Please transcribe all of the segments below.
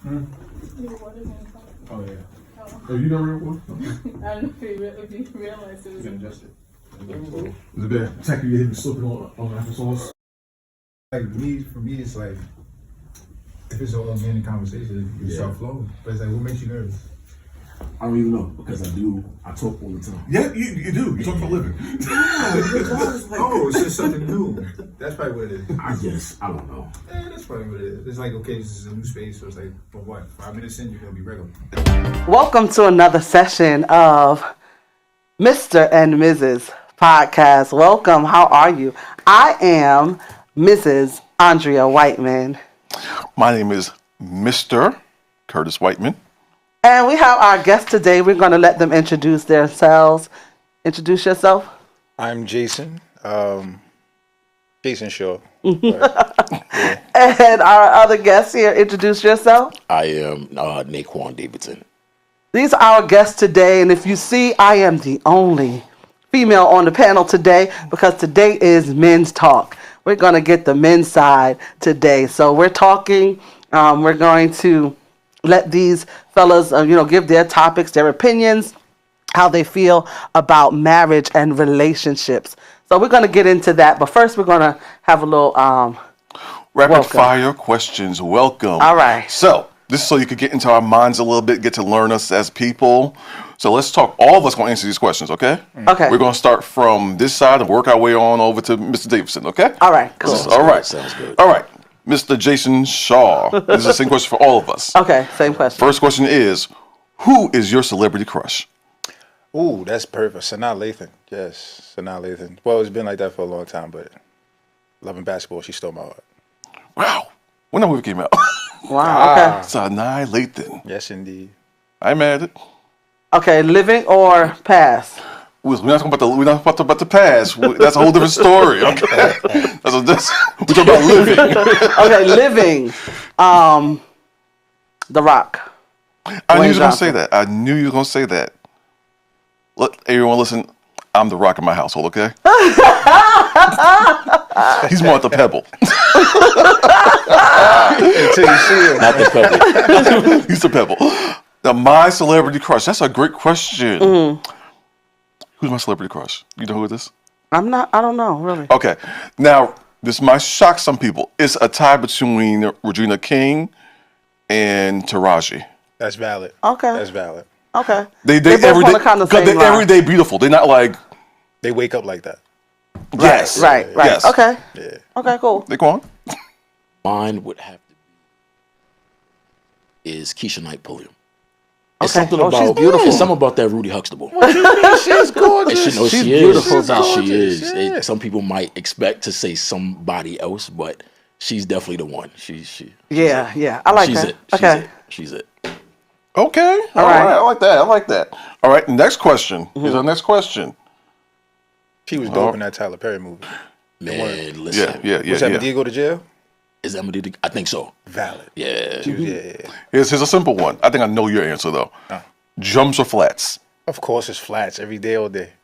Oh yeah. Oh, you don't remember? I don't know if you realize it was Adjust it. Is it bad? Technically, you hit slipping on applesauce. Like for me, it's like if it's an organic conversation, you start flowing. But it's like, what makes you nervous? I don't even know because I talk all the time. Yeah, you do. You talk for a living. Oh, it's just something new. That's probably what it is. I guess. I don't know. Yeah, that's probably what it is. It's like, okay, this is a new space, so it's like, but what? 5 minutes in, you're gonna be regular. Welcome to another session of Mr&Mrs. podcast. Welcome. How are you? I am Mrs. Andrea Whiteman. My name is Mr. Curtis Whiteman. And we have our guest today. We're going to let them introduce themselves. Introduce yourself. I'm Jason. Jason Shaw. Yeah. And our other guest here, introduce yourself. I am Naquan Davidson. These are our guests today. And if you see, I am the only female on the panel today because today is men's talk. We're going to get the men's side today. So we're talking, we're going to let these fellas, give their topics, their opinions, how they feel about marriage and relationships. So we're going to get into that. But first, we're going to have a little rapid fire questions. Welcome. All right. So this is so you could get into our minds a little bit, get to learn us as people. So let's talk. All of us going to answer these questions, okay? Okay. We're going to start from this side and work our way on over to Mr. Davidson, okay? All right. Cool. All right. Sounds good. All right. Mr. Jason Shaw. This is the same question for all of us. Okay. Same question. First question is, who is your celebrity crush? Ooh, that's perfect. Sanaa Lathan. Yes, Sanaa Lathan. Well, it's been like that for a long time, but loving basketball, she stole my heart. Wow. When that movie came out? Wow. Okay. Sanaa Lathan. Yes, indeed. I'm at it. Okay. Living or past? We're not talking about the past. That's a whole different story. Okay, we're talking about living. Okay. Living. The Rock. I knew you were going to Johnson. say that. I knew you were going to say that. Let everyone listen. I'm the Rock in my household. Okay. He's more at the Pebble. Until you see him. Not the Pebble. He's the Pebble. Now, my celebrity crush. That's a great question. Mm-hmm. Who's my celebrity crush? You know who it is? I don't know, really. Okay. Now, this might shock some people. It's a tie between Regina King and Taraji. That's valid. Okay. That's valid. Okay. They both on the kind of same they're line. everyday beautiful. They're not like, They wake up like that. yes. Right. Yes. Okay. Yeah. Okay, cool. They go on. Mine would have to be is Keisha Knight Pulliam. It's Okay. something She's about beautiful. It's something about that Rudy Huxtable. She's gorgeous. She knows She's she beautiful, is. though. She is. Yeah. Some people might expect to say somebody else, but she's definitely the one. Yeah. I like she's that. it. She's Okay. it. She's it. Okay. All right. I like that. All right. Next question. Here's our next question. She was dope in that Tyler Perry movie. Man, listen. Yeah. What's that? Did he go to jail? Is Emily? I think so. Valid. Yeah. Yeah. Here's a simple one. I think I know your answer though. Drums or flats? Of course, it's flats every day, all day.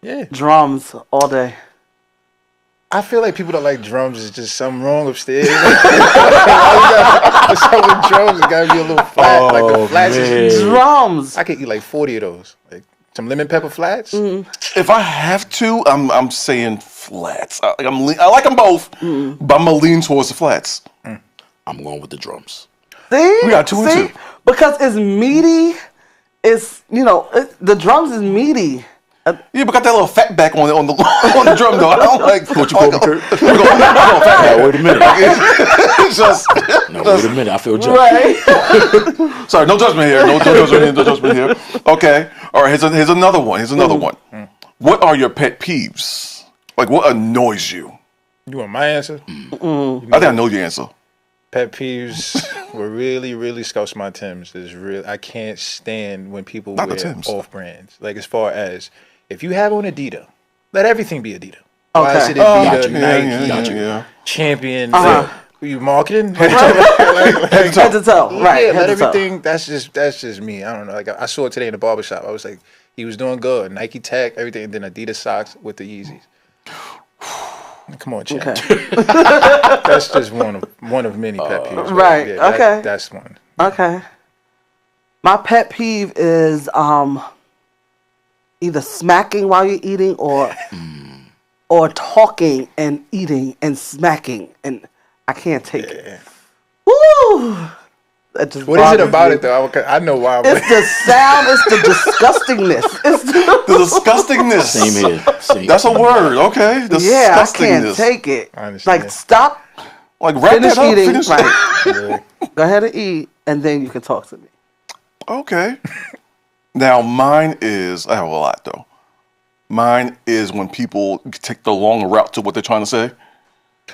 Yeah. Drums all day. I feel like people that like drums is just something wrong upstairs. What's up with drums? It gotta be a little flat. Like the flats is. Drums. I could eat like 40 of those. Like some lemon pepper flats. If I have to, I'm saying flats. I like them both, but I'm gonna lean towards the flats. I'm going with the drums. See? We got 2 and 2. Because it's meaty. It's, the drums is meaty. Yeah, but got that little fat back on the on the drum though. I don't like What you call me, Kurt? Wait a minute. Wait a minute. I feel judged. Right. Sorry, no judgment here. No judgment here. Okay. All right. Here's another one. What are your pet peeves? Like, what annoys you? You want my answer? I think I know your answer. Pet peeves were really Scouts my Timbs. Is real. I can't stand when people Not the wear Timbs. off brands. Like as far as if you have on Adidas, let everything be Adidas. Okay. Why is it Got Adidas, you. Nike, Yeah. Champion? Uh-huh. You marketing? Head to toe. Right. Yeah, head let to toe. everything. That's just me. I don't know. Like I saw it today in the barbershop. I was like, he was doing good. Nike Tech, everything, and then Adidas socks with the Yeezys. Come on, Chad. Okay. That's just one of many pet peeves. but Right, Yeah, okay. That's one. Okay. My pet peeve is either smacking while you're eating or talking and eating and smacking, and I can't take it. Woo! That just What is it bothers about me. it though? I know why. It's the sound. It's the disgustingness. It's The disgustingness. Same here. Same. That's a word, okay? yeah, I can't Disgustingness. take it. I understand. Like, stop. Like, wrap Finish that up. eating. Finish Right. Go ahead and eat, and then you can talk to me. Okay. Now, mine is, I have a lot though. Mine is when people take the long route to what they're trying to say.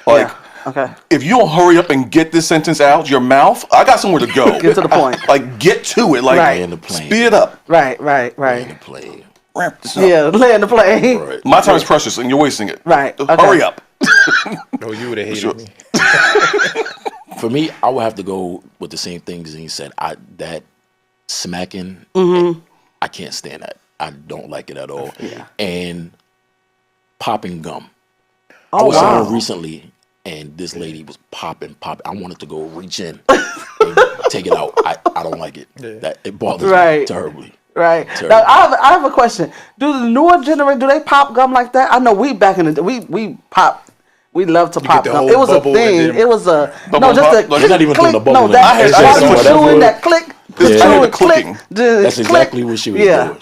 Like, Yeah. Okay. if you don't hurry up and get this sentence out your mouth, I got somewhere to go. Get to the point. Like, get to it. Like, Right. And the plane. speed it up. Right. And the plane. Wrap this up. Yeah, land the plane. Right. My time is precious, and you're wasting it. Right. Just Okay. hurry up. Oh, you would have hated Sure. me. For me, I would have to go with the same things he said. That smacking, I can't stand that. I don't like it at all. Yeah. And popping gum. I Oh, was wow. somewhere recently, and this lady was popping. I wanted to go reach in and take it out. I don't like it. That it bothers Right. me terribly. Right. Terrible. Now, I have a question. Do the newer generation, do they pop gum like that? I know we back in the day, we pop. We love to pop the gum. whole It was a bubble thing. and then- It was a Bubble just a pop? Like, you're not even doing the click. bubble No, in that it. is I had for whatever. chewing. That click. Yeah. Chewing, I had the click. clicking. That's exactly what she was doing.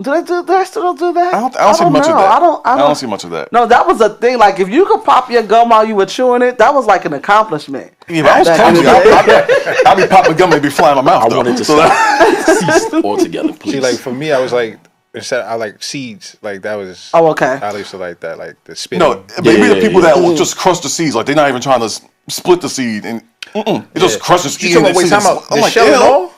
Do they still do that? I don't see much of know. that. I I don't see much of that. No, that was a thing. Like, if you could pop your gum while you were chewing it, that was like an accomplishment. Yeah, but I was Back telling in you, the day. I'll be popping gum and be flying in my mouth. I though. wanted to So that- cease altogether, please. See, like for me, I was like, instead I like seeds. Like that was. Oh, okay. I used to like that, like the spit. No, maybe Yeah, the people yeah. that will just crush the seeds, like they're not even trying to split the seed, and it just crushes You seed. talking and about, wait, seeds. time out. I'm The like, shell and ew. all?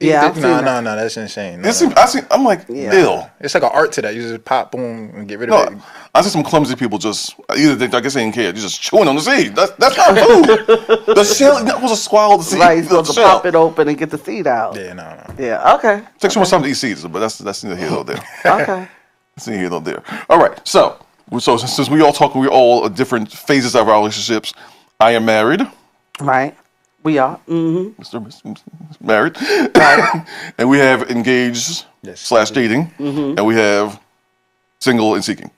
Yeah, I've seen that. No, that's insane. No, It seems, I'm like, Yeah. ew. It's like an art to that. You just pop, boom, and get rid No, of it. I see some clumsy people just either I guess they didn't care, they're just chewing on the seed. That's not food. The shell that was a swallow of the seed. Right, you're the supposed to shell. pop it open and get the seed out. Yeah, no. Yeah, okay. Takes too much time to eat seeds, but that's neither here nor there. Okay. That's neither here nor there. All right, so since we all talking, we're all at different phases of our relationships. I am married. Right. We are. Mm-hmm. Mr. married, and we have engaged Yes. / dating, and we have single and seeking.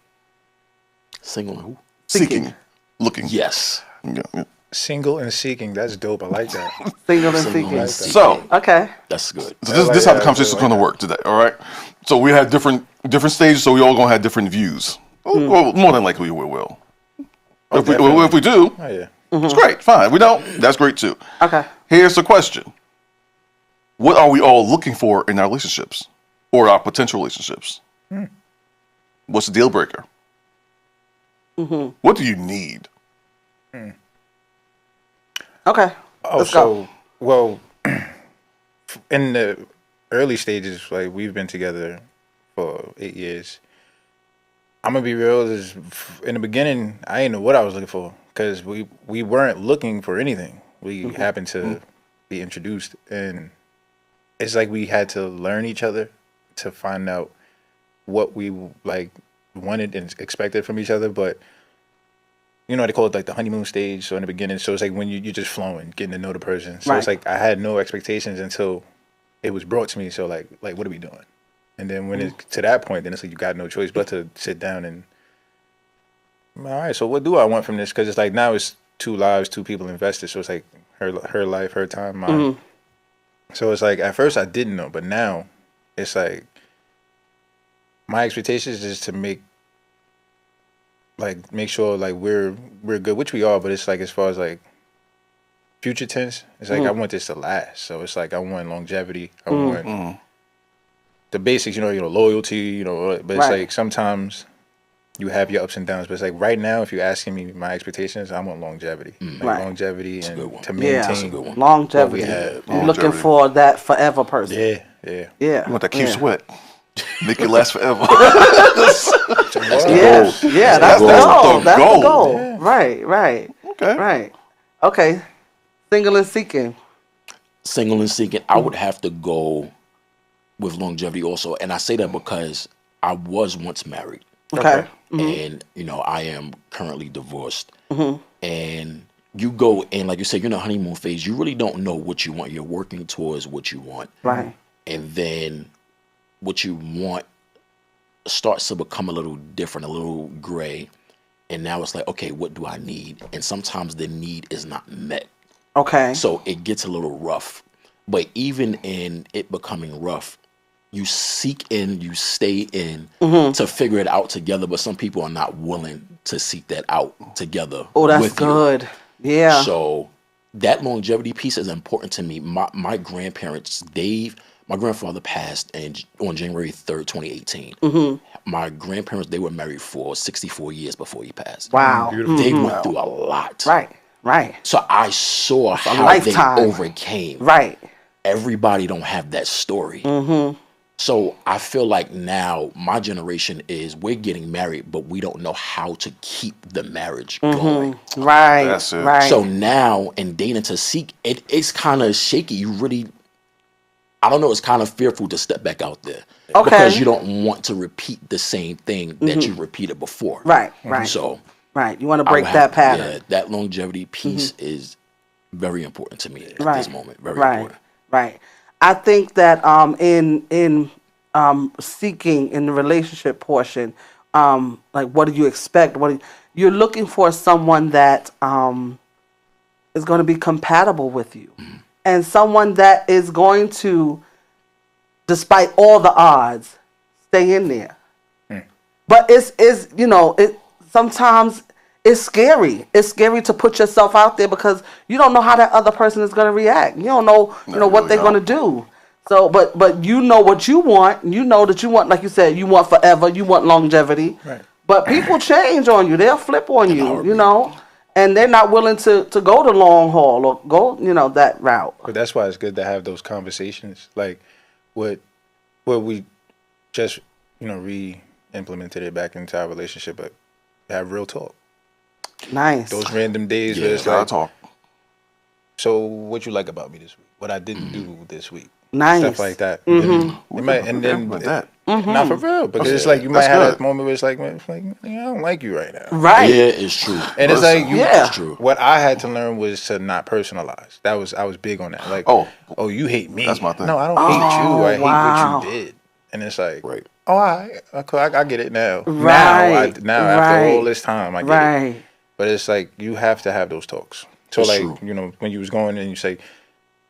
Single and who? Seeking, looking. Yes. Yeah. Single and seeking. That's dope. I like that. Single and Single seeking. and So, Okay. That's good. this is how the conversation is going to work today. All right. So we have different stages, so we all going to have different views. Well, more than likely we will. If we do, Oh yeah. it's great. Fine. We don't. That's great too. Okay. Here's the question: what are we all looking for in our relationships or our potential relationships? What's the deal breaker? What do you need? Okay. Oh, Let's so go. well, in the early stages, like we've been together for 8 years. I'm gonna be real. In the beginning, I didn't know what I was looking for because we weren't looking for anything. We happened to be introduced, and it's like we had to learn each other to find out what we like wanted and expected from each other. But you know, they call it like the honeymoon stage. So in the beginning, so it's like when you're just flowing, getting to know the person. So it's Right. like I had no expectations until it was brought to me. So like what are we doing? And then when it's to that point, then it's like you got no choice but to sit down and, all right, so what do I want from this? Because it's like now it's 2 lives, 2 people invested. So it's like her life, her time, mine. So it's like at first I didn't know, but now it's like my expectations is to make sure like we're good, which we are. But it's like as far as like future tense, it's like I want this to last. So it's like I want longevity. I want the basics, you know, loyalty, but it's Right. like sometimes you have your ups and downs. But it's like right now, if you're asking me my expectations, I want longevity, Right. longevity, good and one. to Yeah. maintain. good one. Longevity. What we have. You're looking for that forever person. Yeah, yeah. Yeah. You want that keep yeah. sweat, make it last forever. Yeah. Yeah. That's the goal. That's goal. the goal. Right. Right. Okay. Right. Okay. Single and seeking. Single and seeking, I would have to go with longevity also. And I say that because I was once married. Okay. And I am currently divorced. And you go and like you said, you're in a honeymoon phase. You really don't know what you want. You're working towards what you want. Right. And then what you want starts to become a little different, a little gray. And now it's like, okay, what do I need? And sometimes the need is not met. Okay. So it gets a little rough. But even in it becoming rough, you seek in, you stay in to figure it out together. But some people are not willing to seek that out together. Oh, that's with you. good. Yeah. So that longevity piece is important to me. My grandparents, my grandfather passed on January 3rd, 2018. My grandparents, they were married for 64 years before he passed. Wow. They went through a lot. Right. So I saw how Lifetime. they overcame. Right. Everybody don't have that story. So I feel like now my generation we're getting married, but we don't know how to keep the marriage going. Right. That's it. Right. So now in dating to seek, it's kind of shaky. You really, I don't know, it's kind of fearful to step back out there. Okay. Because you don't want to repeat the same thing that you repeated before. Right. So. Right. You want to break that pattern. Yeah, that longevity piece is very important to me at this moment. Very important. Right. I think that in seeking in the relationship portion, like what do you expect? You're looking for someone that is going to be compatible with you, and someone that is going to, despite all the odds, stay in there. But it sometimes it's scary. It's scary to put yourself out there because you don't know how that other person is going to react. You don't know, what they're going to do. So, but you know what you want. You know that you want, like you said, you want forever. You want longevity. Right. But people change on you. They'll flip on you. And they're not willing to go the long haul or go, that route. But that's why it's good to have those conversations. Like what we just, re-implemented it back into our relationship, but have real talk. Nice. Those random days where it's like, talk. So what you like about me this week? What I didn't do this week? Nice. Stuff like that. Not for real, because it's like you might have that moment where it's like, man, I don't like you right now. Right. Yeah, it's true. And it's like it's true. What I had to learn was to not personalize. I was big on that. Like, oh, you hate me. That's my thing. No, I don't hate you. I hate what you did. And it's like, I get it now. Right. Now after all this time, I get it. But it's like you have to have those talks. So it's like, when you was going and you say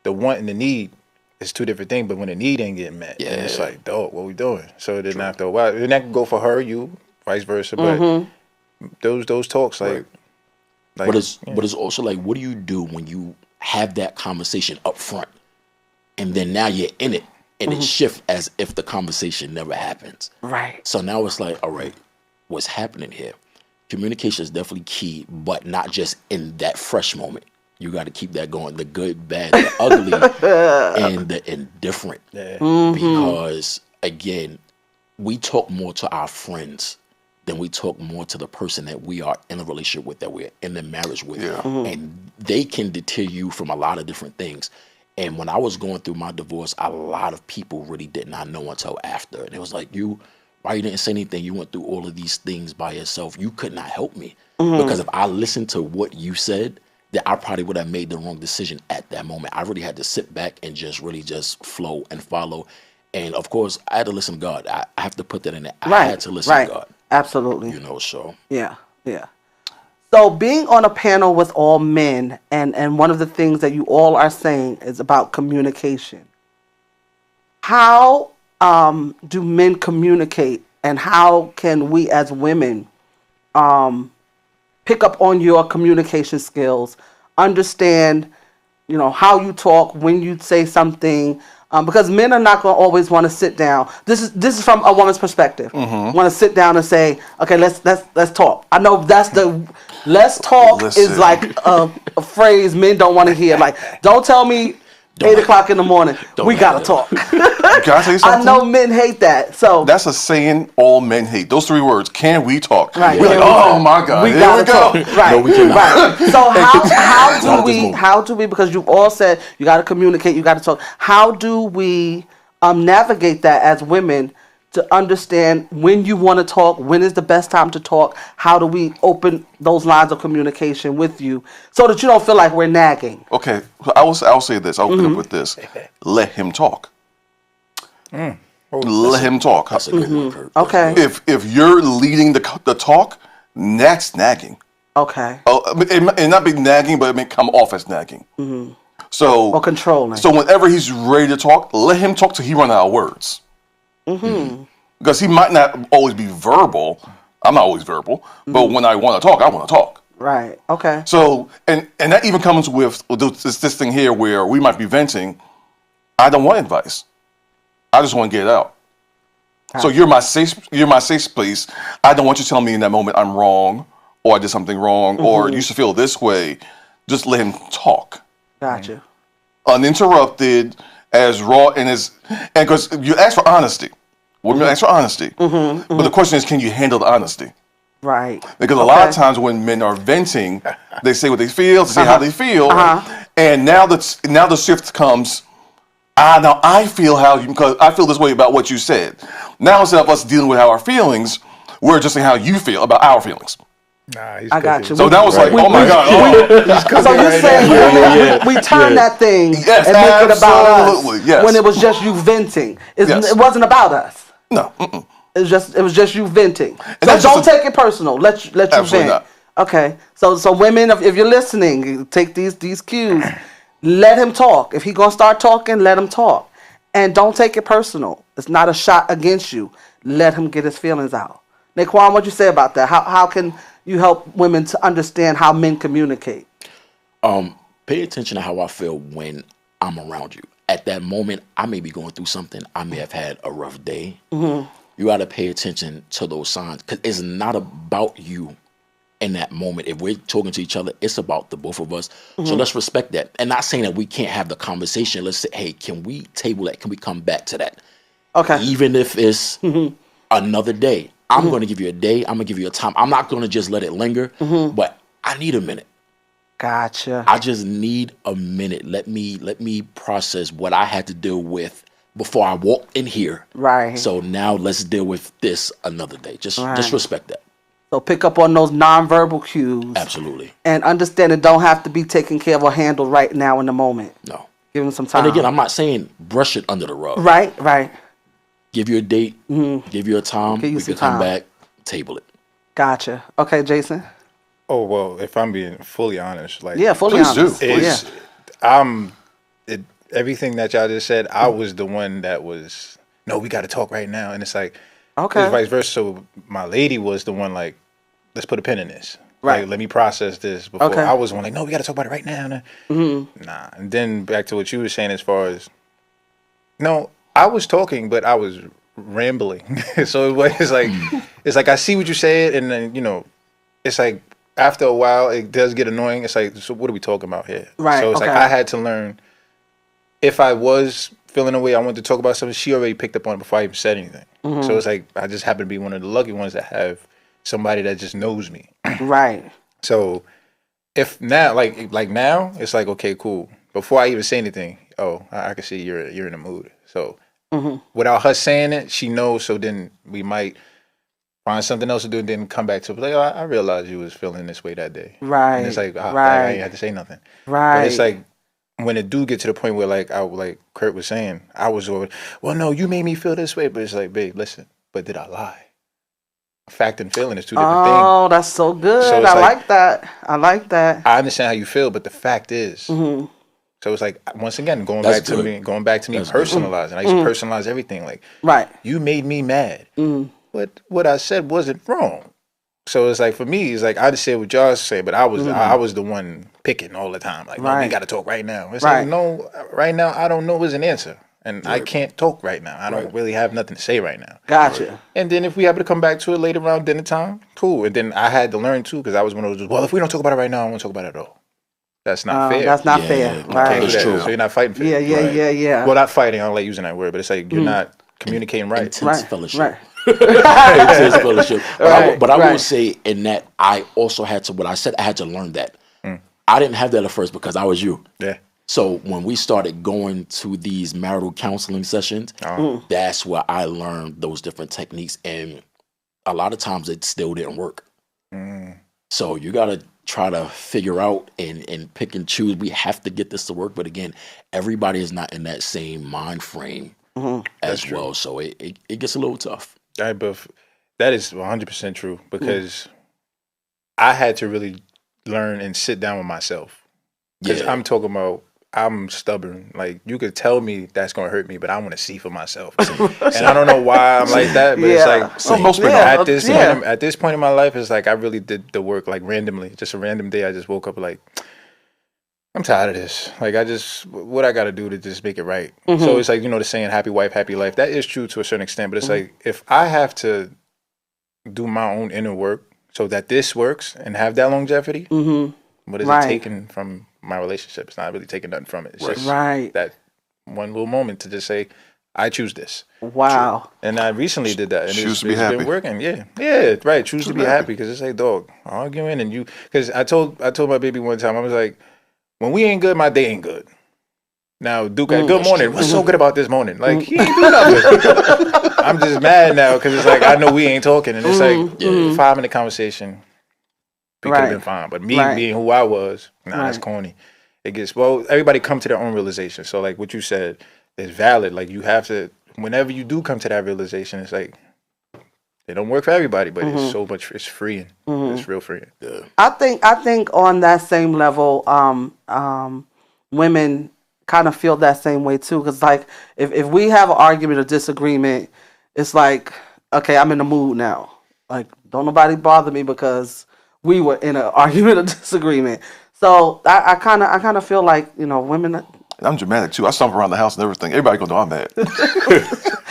the want and the need is two different things, but when the need ain't getting met, and it's like, dog, what we doing? So then after a while, and that can go for her, you, vice versa. But those talks, but it's also like, what do you do when you have that conversation up front, and then now you're in it, and it shifts as if the conversation never happens. Right. So now it's like, all right, what's happening here? Communication is definitely key, but not just in that fresh moment. You got to keep that going, the good, bad, the ugly, and the indifferent. Yeah. Because, again, we talk more to our friends than we talk more to the person that we are in a relationship with, that we're in a marriage with. Yeah. And they can deter you from a lot of different things. And when I was going through my divorce, a lot of people really did not know until after. And it was like, why you didn't say anything? You went through all of these things by yourself. You could not help me. Because if I listened to what you said, that I probably would have made the wrong decision at that moment. I really had to sit back and just flow and follow. And of course, I had to listen to God. I have to put that in there. I had to listen to God. Absolutely. So. Yeah. So being on a panel with all men, and one of the things that you all are saying is about communication. How do men communicate, and how can we as women pick up on your communication skills, understand, how you talk, when you say something, because men are not going to always want to sit down. This is from a woman's perspective. Want to sit down and say, okay, let's talk. I know that's the let's talk is like a phrase men don't want to hear. Like, don't tell me 8 o'clock in the morning. We gotta talk. Can I tell you something? I know men hate that. So that's a saying all men hate. Those 3 words. Can we talk? Right. We're like, oh my God. We gotta talk. Right. No, we cannot. Right. So how do we? Because you've all said you gotta communicate. You gotta talk. How do we navigate that as women to understand when you want to talk, when is the best time to talk, how do we open those lines of communication with you so that you don't feel like we're nagging. Okay, I'll say this. I'll pick up with this. Let him talk. Let him talk. That's a good one, Kurt. Okay. If you're leading the talk, that's nagging. Okay. And not be nagging, but it may come off as nagging. So Or controlling. So whenever he's ready to talk, let him talk till he run out of words. Because he might not always be verbal. I'm not always verbal, but when I want to talk, I want to talk. Right. Okay. So and that even comes with this thing here where we might be venting. I don't want advice. I just want to get it out. So you're my safe place. I don't want you telling me in that moment I'm wrong or I did something wrong or you should feel this way. Just let him talk. Gotcha. Uninterrupted, as raw and because you ask for honesty. Women ask for honesty. But the question is, can you handle the honesty? Right. Because a lot of times when men are venting, they say what they feel, they say how they feel, and now the shift comes. Now I feel because I feel this way about what you said. Now instead of us dealing with our feelings, we're just saying how you feel about our feelings. Nah, I got you. So that was like, oh my God. So you're saying we turn that thing and make it about us yes. when it was just you venting. It wasn't about us. No. It was just you venting. And So don't take it personal. Let you vent. Not. Okay. So women, if you're listening, take these cues. Let him talk. If he gonna start talking, let him talk, and don't take it personal. It's not a shot against you. Let him get his feelings out. Naquan, what you say about that? How can you help women to understand how men communicate? Pay attention to how I feel when I'm around you. At that moment, I may be going through something. I may have had a rough day. You got to pay attention to those signs because it's not about you in that moment. If we're talking to each other, it's about the both of us. So let's respect that. And not saying that we can't have the conversation. Let's say, hey, can we table that? Can we come back to that? Okay. Even if it's another day. I'm going to give you a day. I'm going to give you a time. I'm not going to just let it linger, but I need a minute. Gotcha. I just need a minute. Let me process what I had to deal with before I walked in here. Right. So now let's deal with this another day. Just respect that. So pick up on those nonverbal cues. Absolutely. And understand it don't have to be taken care of or handled right now in the moment. No. Give him some time. And again, I'm not saying brush it under the rug. Right. Give you a date. Give you a time. Give you we some can come time. back, table it. Gotcha. Okay, Jason. Oh well, if I'm being fully honest, like Fully Please honest. do. Everything that y'all just said, I was the one that was no, we got to talk right now, and it's like Okay. it's vice versa. So my lady was the one like, let's put a pin in this. Right. Like, let me process this before. Okay. I was one like, no, we got to talk about it right now. Nah. And then back to what you were saying as far as, no, I was talking, but I was rambling. So it's like I see what you said, and then it's like after a while it does get annoying. It's like, so what are we talking about here? Right. So it's okay. like I had to learn. If I was feeling a way I wanted to talk about something, she already picked up on it before I even said anything. So it's like I just happen to be one of the lucky ones that have somebody that just knows me. Right. So if now, like now, it's like, okay, cool. Before I even say anything, I can see you're in the mood. So without her saying it, she knows. So then we might find something else to do, and then come back to it. Like, I realized you was feeling this way that day. Right. And it's like, right. I ain't had to say nothing. Right. But it's like when it do get to the point where like Kurt was saying, I was over. Well, no, you made me feel this way, but it's like, babe, listen. But did I lie? Fact and feeling is two different things. Oh, that's so good. So I like that. I like that. I understand how you feel, but the fact is, so it's like, once again, going back to me That's personalizing. I used to personalize everything. Like, Right. you made me mad, but what I said wasn't wrong. So it's like, for me, it's like I just said what y'all say, but I was the one picking all the time. Like, no, we got to talk right now. It's like, no, right now I don't know is an answer. And I can't talk right now. I don't really have nothing to say right now. Gotcha. And then if we happen to come back to it later around dinner time, cool. And then I had to learn too, because I was one of those, well, if we don't talk about it right now, I won't talk about it at all. That's not fair. That's not Yeah, fair. you Right. Can't do That's that. true. So you're not fighting fair. Yeah. Well, not fighting. I don't like using that word, but it's like you're not communicating right. Intense fellowship. Right. Intense fellowship. But I will Right. say in that I also had to, what I said, I had to learn that. I didn't have that at first because I was you. Yeah. So when we started going to these marital counseling sessions, that's where I learned those different techniques, and a lot of times it still didn't work. So you got to try to figure out and pick and choose. We have to get this to work, but again, everybody is not in that same mind frame as well. So it gets a little tough. All right, but that is 100% true because I had to really learn and sit down with myself. Because I'm talking about, I'm stubborn. Like, you could tell me that's going to hurt me, but I want to see for myself. And I don't know why I'm like that, but it's like, most people at this point in my life, it's like I really did the work like randomly. Just a random day, I just woke up like, I'm tired of this. Like, what I got to do to just make it right. So it's like, the saying, happy wife, happy life. That is true to a certain extent, but it's like, if I have to do my own inner work so that this works and have that longevity, what is it taking from my relationship? It's not really taking nothing from it. It's just that one little moment to just say, I choose this. Wow. And I recently did that. And Choose to be it's happy. been working. Yeah, right. Choose to be happy. Because it's like, dog, arguing and you, because I told my baby one time, I was like, when we ain't good, my day ain't good. Now, Duke, good morning. What's so good about this morning? Like, he ain't doing nothing. I'm just mad now because it's like, I know we ain't talking. And it's like, 5-minute conversation. We could have been fine. But me being who I was, that's corny. It gets, everybody come to their own realization. So, like, what you said is valid. Like, you have to, whenever you do come to that realization, it's like, it don't work for everybody, but it's so much, it's freeing. It's real freeing. Yeah. I think on that same level, women kind of feel that same way too. Because like, if we have an argument or disagreement, it's like, okay, I'm in the mood now. Like, don't nobody bother me because we were in an argument or disagreement. So I kind of feel like, women. I'm dramatic too. I stomp around the house and everything. Everybody gonna know I'm mad.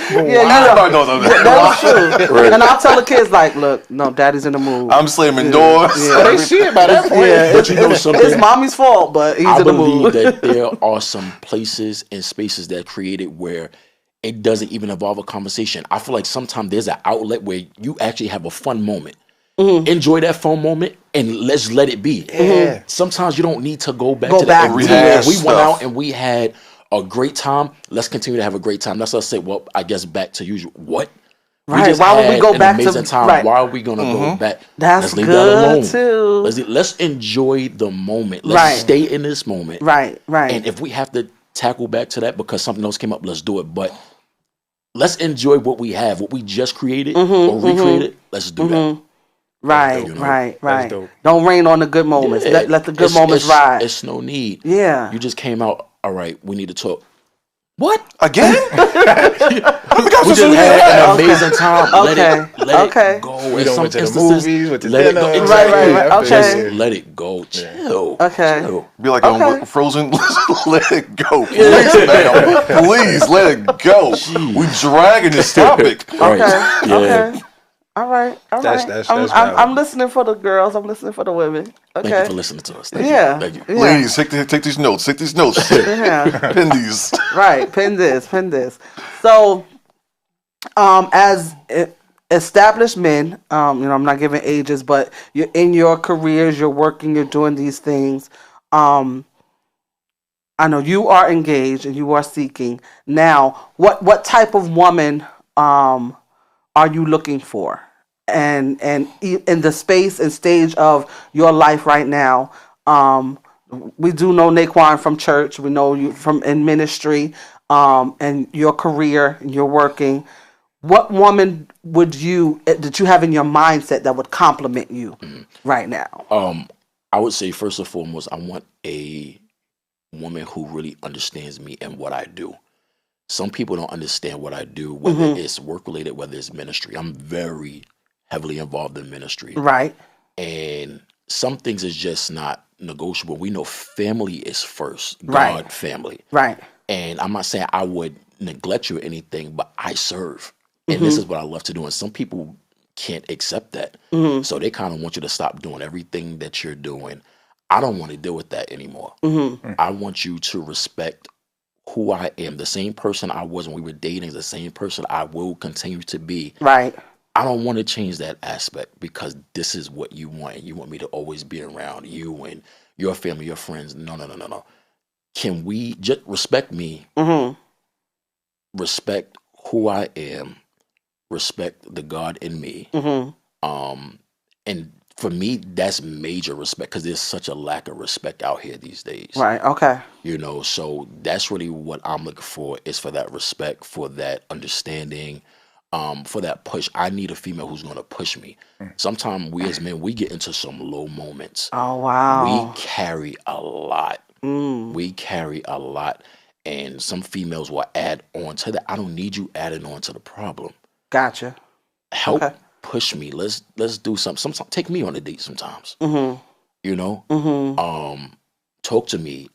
Everybody knows I'm mad. That's true. And I'll tell the kids like, look, no, daddy's in the mood. I'm slamming doors. They see it by that point. But you know something? It's mommy's fault, but he's in the mood. I believe that there are some places and spaces that are created where it doesn't even involve a conversation. I feel like sometimes there's an outlet where you actually have a fun moment. Enjoy that fun moment and let's let it be. Sometimes you don't need to go back to that. We went out and we had a great time. Let's continue to have a great time. That's what I say. Well, I guess back to usual. What? Right. Why would we go back to time? Right. Why are we gonna go back? Let's leave that good alone. Too. Let's enjoy the moment. Let's stay in this moment. Right. And if we have to tackle back to that because something else came up, let's do it. But let's enjoy what we have, what we just created or recreated. Let's do that. Right. Don't rain on the good moments. Let the good moments ride. It's no need. Yeah. You just came out. All right, we need to talk. What? Again? We just had an amazing time. Let it go. We don't went to the movies, with the dinner. Right. Just let it go. Chill. Okay. Chill. Be like on Frozen. Let it go. Please, man. Please let it go. We dragging this topic. Okay. All right. That's I'm listening for the girls. I'm listening for the women. Okay. Thank you for listening to us. Thank you. Yeah. Ladies, take these notes. Take these notes. Pin these. Right. Pin this. So, as established men, I'm not giving ages, but you're in your careers, you're working, you're doing these things. I know you are engaged and you are seeking. Now, what type of woman are you looking for? And in the space and stage of your life right now, we do know Naquan from church. We know you from in ministry, and your career, and you're working. What woman that you have in your mindset that would compliment you right now? I would say first and foremost, I want a woman who really understands me and what I do. Some people don't understand what I do, whether it's work related, whether it's ministry. I'm very heavily involved in ministry. Right. And some things is just not negotiable. We know family is first. God, family. Right. And I'm not saying I would neglect you or anything, but I serve. And this is what I love to do. And some people can't accept that. So they kind of want you to stop doing everything that you're doing. I don't want to deal with that anymore. I want you to respect who I am. The same person I was when we were dating is the same person I will continue to be. Right. I don't want to change that aspect because this is what you want. And you want me to always be around you and your family, your friends. No. can we just respect me, respect who I am, respect the God in me. And for me, that's major respect because there's such a lack of respect out here these days. Right. Okay. You know, so that's really what I'm looking for is for that respect, for that understanding, for that push. I need a female who's going to push me. Sometimes we as men, we get into some low moments. Oh We wow. carry a lot. We carry a lot. And some females will add on to that. I don't need you adding on to the problem. Gotcha. Help Okay. push me. Let's do something. Sometimes take me on a date sometimes. You know? Talk to me.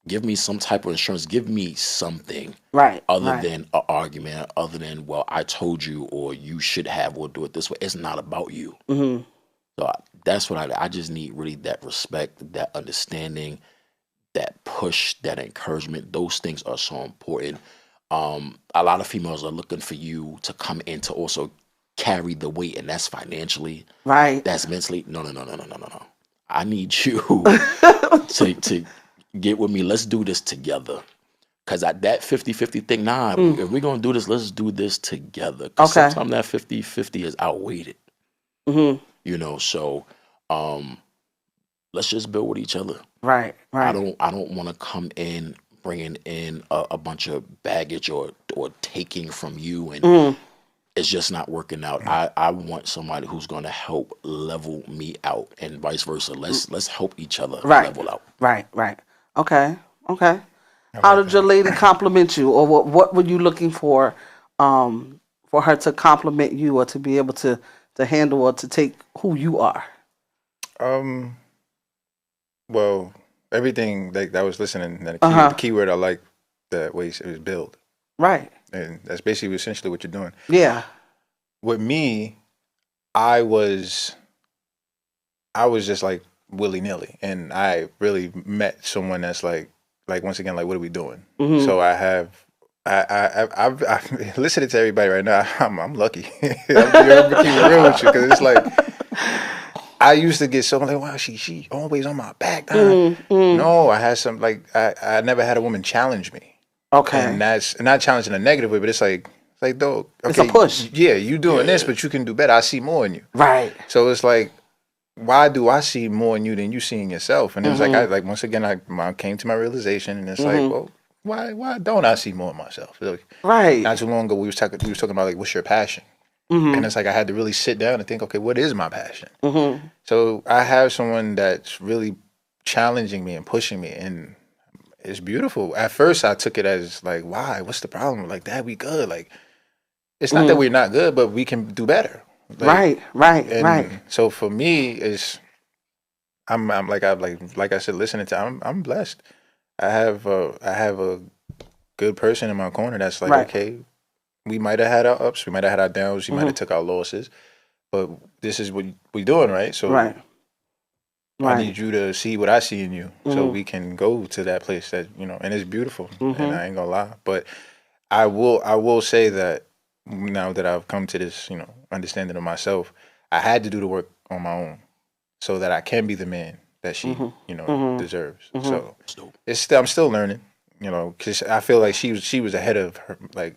Give me some type of insurance. Give me something Right. other Right. than an argument, other than, well, I told you or you should have or do it this way. It's not about you. So that's what I just need really that respect, that understanding, that push, that encouragement. Those things are so important. A lot of females are looking for you to come in to also carry the weight, and that's financially, Right. that's mentally. No. I need you to get with me. Let's do this together. Cause that 50-50 thing, if we're gonna do this, let's do this together. Cause Okay. sometimes that 50-50 is outweighed. You know, so let's just build with each other. Right. Right. I don't want to come in bringing in a bunch of baggage or taking from you, and it's just not working out. I want somebody who's going to help level me out, and vice versa. Let's help each other level out. Right. Right. Okay. Okay. How did your lady compliment you, or what were you looking for her to compliment you, or to be able to handle or to take who you are? Well, everything that I was listening, the key word I like that way it was build, Right. and that's basically essentially what you're doing. Yeah. With me, I was just like willy nilly, and I really met someone that's like once again, like, what are we doing? So I've listening to everybody right now. I'm lucky. I'm keep it real with you, because it's like I used to get so like, wow, she always on my back. No, I had some I never had a woman challenge me. Okay. And that's not challenging in a negative way, but it's like dog. Okay, It's a push. Yeah, you doing this, but you can do better. I see more in you. Right. So it's like, why do I see more in you than you see in yourself? And it was like once again, I came to my realization, and it's like, well, why don't I see more in myself? Like, Right. not too long ago, we was talking about like, what's your passion? And it's like I had to really sit down and think, okay, what is my passion? So I have someone that's really challenging me and pushing me, and it's beautiful. At first, I took it as like, why? What's the problem? Like, that we good? Like, it's not that we're not good, but we can do better. Like, Right. So for me, it's I'm like I said, listening to I'm blessed. I have a good person in my corner that's like, okay, we might have had our ups, we might have had our downs, we might have took our losses, but this is what we're doing, right? So I need you to see what I see in you, so we can go to that place that, and it's beautiful, and I ain't gonna lie. But I will say that now that I've come to this, understanding of myself, I had to do the work on my own so that I can be the man that she, deserves. So I'm still learning, because I feel like she was ahead of her, like,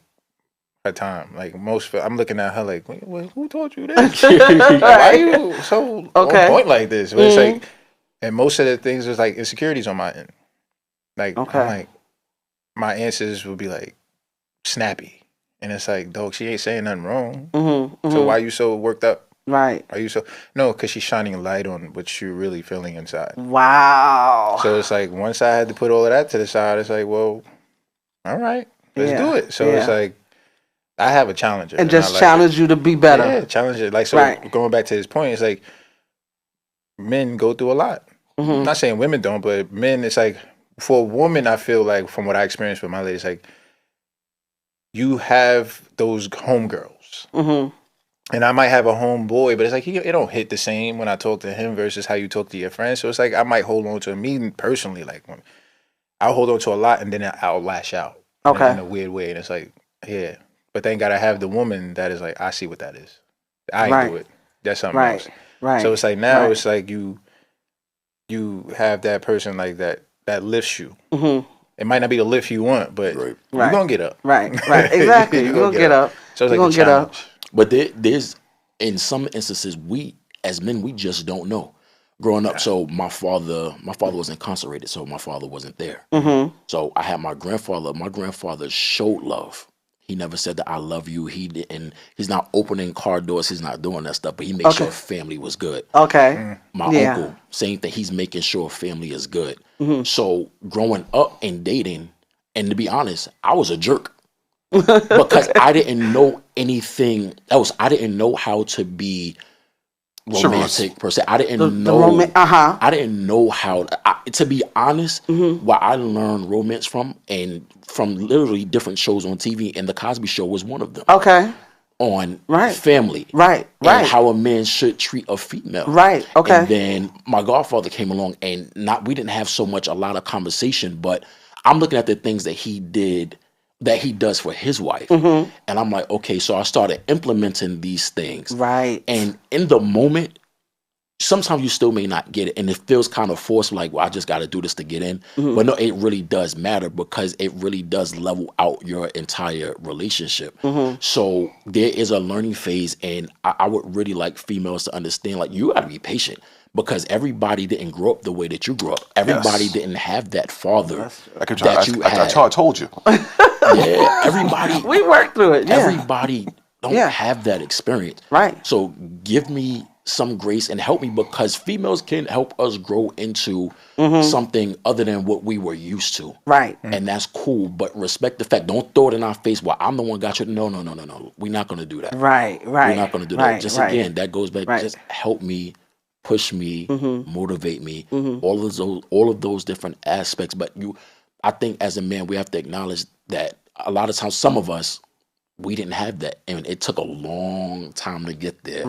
her time. Like, I'm looking at her like, wait, who told you this? Why you so on point like this? But it's like, and most of the things is like insecurities on my end. Like, I'm like, my answers would be like snappy. And it's like, dog, she ain't saying nothing wrong. So why you so worked up? Right. Are you so? No, because she's shining a light on what you're really feeling inside. Wow. So it's like, once I had to put all of that to the side, it's like, well, all right, let's do it. So it's like, I have a challenger. And just challenge you to be better. Yeah, challenge it. Like, so going back to his point, it's like, men go through a lot. I'm not saying women don't, but men, it's like, for a woman, I feel like, from what I experienced with my lady, it's like, you have those homegirls. And I might have a homeboy, but it's like, it don't hit the same when I talk to him versus how you talk to your friends. So it's like, I might hold on to me personally. Like, I'll hold on to a lot, and then I'll lash out in a weird way. And it's like, yeah. But thank God I have the woman that is like, I see what that is. I ain't do it. That's something else. Right. So it's like, now it's like you have that person like that that lifts you. It might not be the lift you want, but you're gonna get up. Right. Exactly. You're gonna get up. So it's you're like gonna get up. But there's in some instances we as men we just don't know. Growing up, so my father was incarcerated, so my father wasn't there. So I had my grandfather. My grandfather showed love. He never said that I love you. He didn't. He's not opening car doors. He's not doing that stuff. But he made sure family was good. Okay. My uncle, same thing. He's making sure family is good. So growing up and dating, and to be honest, I was a jerk because I didn't know anything else. I didn't know how to be romantic per se. I didn't know. I didn't know how. To be honest, what I learned romance from literally different shows on TV, and the Cosby Show was one of them. Okay. On family, and how a man should treat a female, Okay. And then my godfather came along, and we didn't have a lot of conversation, but I'm looking at the things that he did, that he does for his wife, and I'm like, okay, so I started implementing these things, and in the moment, sometimes you still may not get it, and it feels kind of forced, like, well, I just got to do this to get in. But no, it really does matter because it really does level out your entire relationship. So there is a learning phase, and I would really like females to understand, like, you got to be patient because everybody didn't grow up the way that you grew up. Everybody didn't have that father that you had. That's how I told you. Yeah, everybody. We worked through it. Yeah. Everybody don't have that experience. So give me some grace and help me because females can help us grow into something other than what we were used to. And that's cool, but respect the fact. Don't throw it in our face. Well, I'm the one got you. No. We're not going to do that. We're not going to do that. Just again, that goes back. Just help me, push me, motivate me. All of those different aspects. But I think as a man, we have to acknowledge that a lot of times, some of us, we didn't have that, and it took a long time to get there.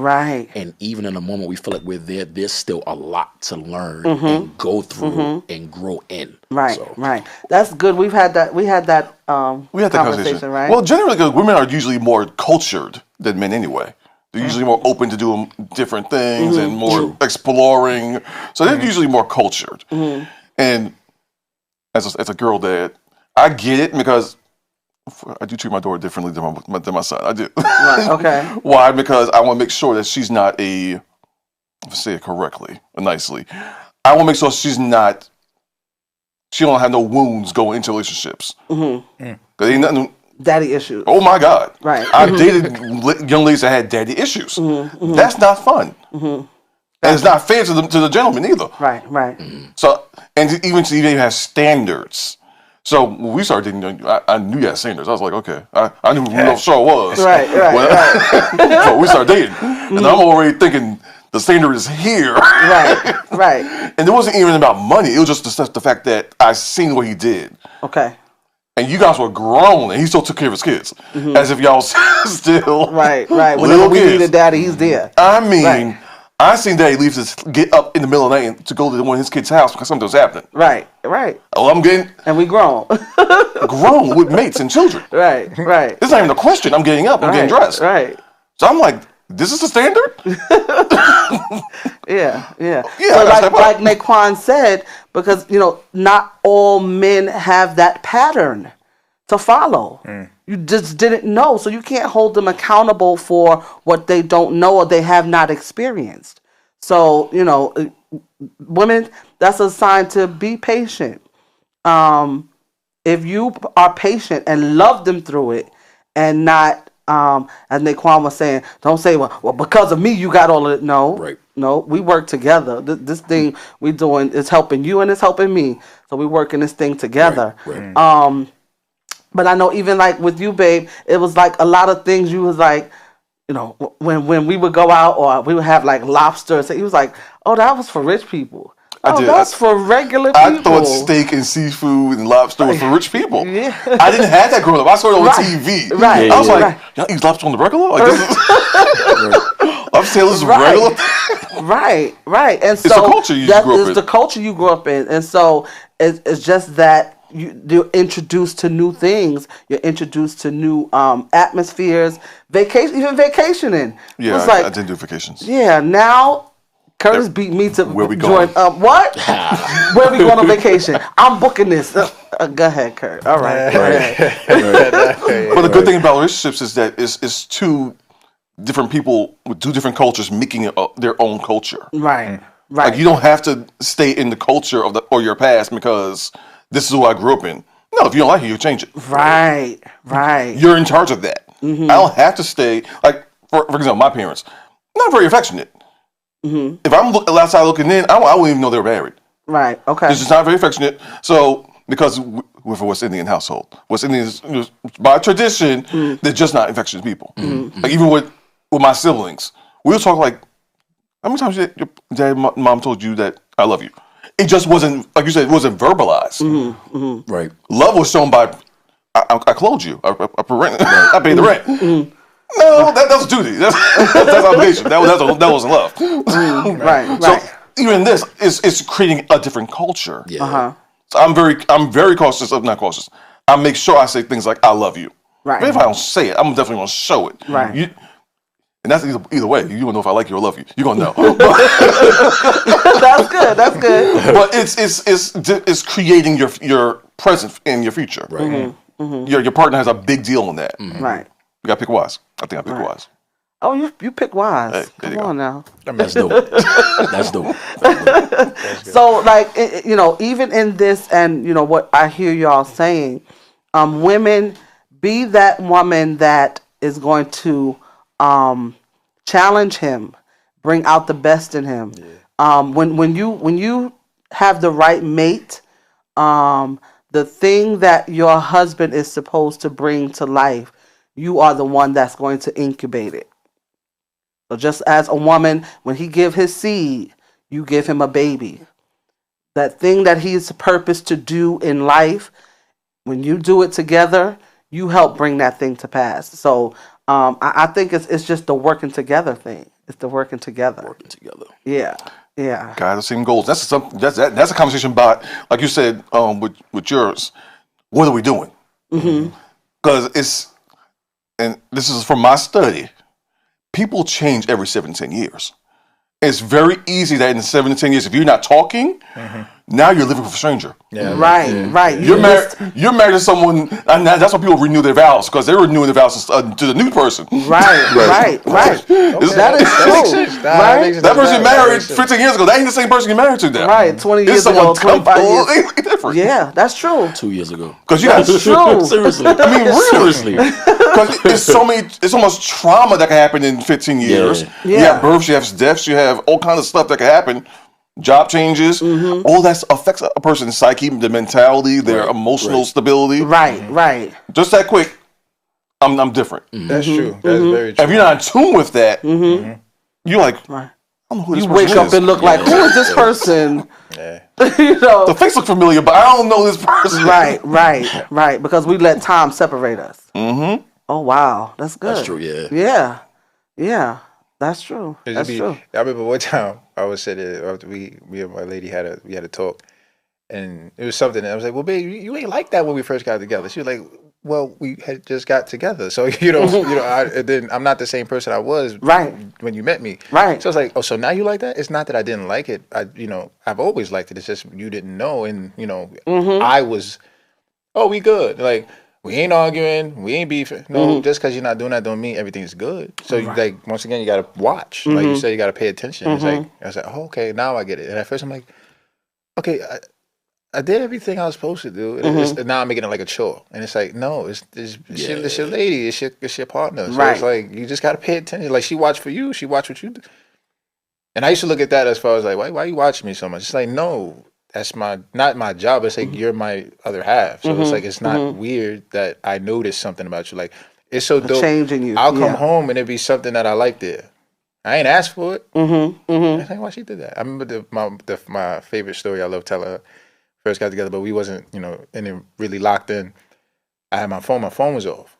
And even in the moment we feel like we're there, there's still a lot to learn and go through and grow in. That's good. We had that conversation, right? Well, generally, because women are usually more cultured than men anyway. They're usually more open to doing different things and more exploring. So they're usually more cultured. And as a girl dad, I get it because I do treat my daughter differently than my son. I do. Why? Because I want to make sure that she's not say it correctly or nicely. I want to make sure she don't have no wounds going into relationships. Because ain't nothing. Daddy issues. Oh my God. I've dated young ladies that had daddy issues. That's not fun. And it's not fair to the gentleman either. So, and even to even have standards. So when we started dating, I knew you had standards. I was like, okay. I knew who Rudolph Shaw was. So we started dating. And I'm already thinking the standard is here. And it wasn't even about money. It was just the fact that I seen what he did. And you guys were grown, and he still took care of his kids. As if y'all still Whenever we needed daddy, he's there. I mean, I seen Daddy leave to get up in the middle of the night to go to one of his kids' house because something was happening. Oh, I'm getting... And we grown. grown with mates and children. It's not even a question. I'm getting up. I'm getting dressed. So I'm like, this is the standard? So like Naquan said, because, not all men have that pattern to follow. You just didn't know, so you can't hold them accountable for what they don't know or they have not experienced. So, women, that's a sign to be patient. If you are patient and love them through it and not, as Naquan was saying, don't say, well, because of me, you got all of it. No, no, we work together. This thing we doing is helping you and it's helping me. So we working this thing together. But I know even like with you, babe, it was like a lot of things you was like, when we would go out or we would have like lobster. So he was like, oh, that was for rich people. That's for regular people. I thought steak and seafood and lobster was for rich people. I didn't have that growing up. I saw it on TV. I was like, y'all eat lobster on the regular? Like, this is... I'm saying this is regular? And so it's the culture you grew up in. It's the culture you grew up in. And so it's just that you're introduced to new things. You're introduced to new atmospheres. Even vacationing. Yeah, I didn't do vacations. Yeah, now Curtis beat me to Where we join. going? What? Where we going on vacation? I'm booking this. Go ahead, Kurt. All right. Go ahead. But the good thing about relationships is that it's two different people with two different cultures making their own culture. Right. Right. Like you don't have to stay in the culture of or your past because this is who I grew up in. No, if you don't like it, you change it. Right. Right. You're in charge of that. I don't have to stay. Like for example, my parents, not very affectionate. If I'm outside looking in, I wouldn't even know they were married. Right. Okay. It's just not very affectionate. So because with a West Indian household, West Indians by tradition, they're just not affectionate people. Like even with my siblings, we'll talk like, how many times your dad, mom told you that I love you? It just wasn't, like you said, it wasn't verbalized. Right. Love was shown by, I clothed you, I paid the rent. No, that was duty. That's obligation. That wasn't love. Right. So even this is creating a different culture. Yeah. So I'm very cautious of not cautious. I make sure I say things like I love you. Right. But if I don't say it, I'm definitely gonna show it. Right. And that's either way. You don't know if I like you or love you. You're gonna know. That's good. That's good. But it's creating your present and your future. Right. Your partner has a big deal in that. Right. You gotta pick wise. I think I pick wise. Oh, you pick wise. Hey, there you Come go. on now. That's dope. That's dope. So, like, even in this, and what I hear y'all saying, women, be that woman that is going to challenge him, bring out the best in him. When you have the right mate, the thing that your husband is supposed to bring to life, you are the one that's going to incubate it. So just as a woman, when he give his seed, you give him a baby. That thing that he's purposed to do in life, when you do it together, you help bring that thing to pass. So I think it's just the working together thing. It's the working together. Working together. Yeah. Yeah. Got the same goals. That's a conversation about, like you said, with yours. What are we doing? Because and this is from my study. People change every 7 to 10 years. It's very easy that in 7 to 10 years, if you're not talking, now you're living with a stranger. Yeah. Right. You're married to someone, and that's why people renew their vows, because they're renewing their vows to the new person. Right. That is true. Right? That person you married 15 years ago, that ain't the same person you married to now. Right. 20 It's years ago, someone 25 years. completely different. Yeah, that's true. 2 years ago. Because you got True. Seriously. I mean, really. Seriously. Because it's so much trauma that can happen in 15 years. Yeah. You have births, you have deaths, you have all kinds of stuff that can happen. Job changes, all that affects a person's psyche, their mentality, their emotional stability. Right. Just that quick, I'm different. That's true. That's very true. If you're not in tune with that, you're like, I don't know who this You person wake up is. and look like, who is this person? Yeah. The face look familiar, but I don't know this person. Right. Because we let time separate us. Oh wow, that's good. That's true, yeah. Yeah. That's true. That's true. I remember one time I was sitting there after me and my lady had a talk, and it was something that I was like, "Well, babe, you ain't like that when we first got together." She was like, "Well, we had just got together, so then I'm not the same person I was when you met me." Right. So I was like, "Oh, so now you like that?" It's not that I didn't like it. I've always liked it. It's just you didn't know, and I was, we good. Like, we ain't arguing, we ain't beefing. No, just because you're not doing that don't mean everything's good. So like once again, you gotta watch. Like you said, you gotta pay attention. It's like I was like, oh, okay, now I get it. And at first I'm like, okay, I did everything I was supposed to do. And now I'm making it like a chore. And it's like, no, it's your lady, it's your partner. So it's like you just gotta pay attention. Like she watched for you, she watched what you do. And I used to look at that as far as like, why you watching me so much? It's like, no. That's not my job. It's like you're my other half. So it's like it's not weird that I noticed something about you. Like it's so dope. Change in you. I'll come home and it'd be something that I like there. I ain't asked for it. I think why she did that. I remember my favorite story I love telling her. First got together, but we wasn't and it really locked in. I had my phone. My phone was off.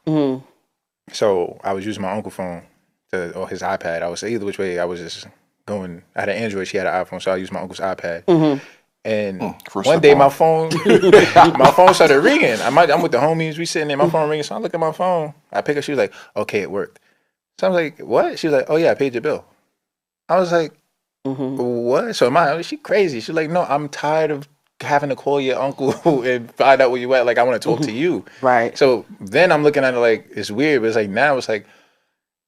So I was using my uncle's phone or his iPad. I was either which way. I was just going. I had an Android. She had an iPhone, so I used my uncle's iPad. And one day my phone started ringing. I'm with the homies. We sitting there. My phone ringing. So I look at my phone. I pick up. She was like, "Okay, it worked." So I was like, "What?" She was like, "Oh yeah, I paid your bill." I was like, What? So is she crazy? She's like, no, I'm tired of having to call your uncle and find out where you at. Like, I want to talk to you. Right. So then I'm looking at it like, it's weird, but it's like, now it's like,